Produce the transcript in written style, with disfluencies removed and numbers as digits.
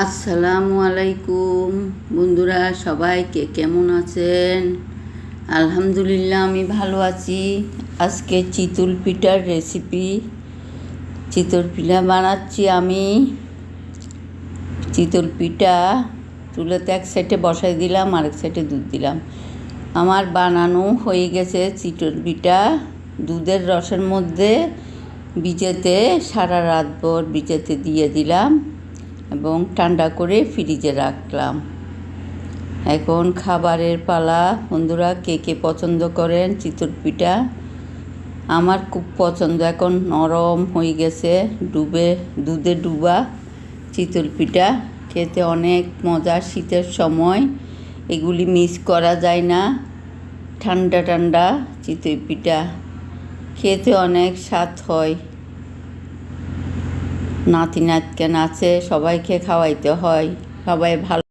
আসসালামু আলাইকুম বন্ধুরা, সবাইকে কেমন আছেন? আলহামদুলিল্লাহ, আমি ভালো আছি। আজকে চিতল পিঠার রেসিপি। চিতল পিঠা বানাচ্ছি আমি। চিতল পিঠা চুলাতে এক সাইডে বসাই দিলাম, আরেক সাইডে দুধ দিলাম। আমার বানানো হয়ে গেছে চিতল পিঠা। দুধের রসের মধ্যে ভিজাতে সারা রাতভর ভিজাতে দিয়ে দিলাম এবং ঠান্ডা করে ফ্রিজে রাখলাম। এখন খাবারের পালা। বন্ধুরা, কে কে পছন্দ করেন চিতল পিঠা? আমার খুব পছন্দ। এখন নরম হয়ে গেছে, দুধে ডুবা চিতল পিঠা খেতে অনেক মজা। শীতের সময় এগুলি মিস করা যায় না। ঠান্ডা ঠান্ডা চিতল পিঠা খেতে অনেক স্বাদ হয়। নাতি নাতকে নাচে, সবাইকে খাওয়াইতে হয়। সবাই ভালো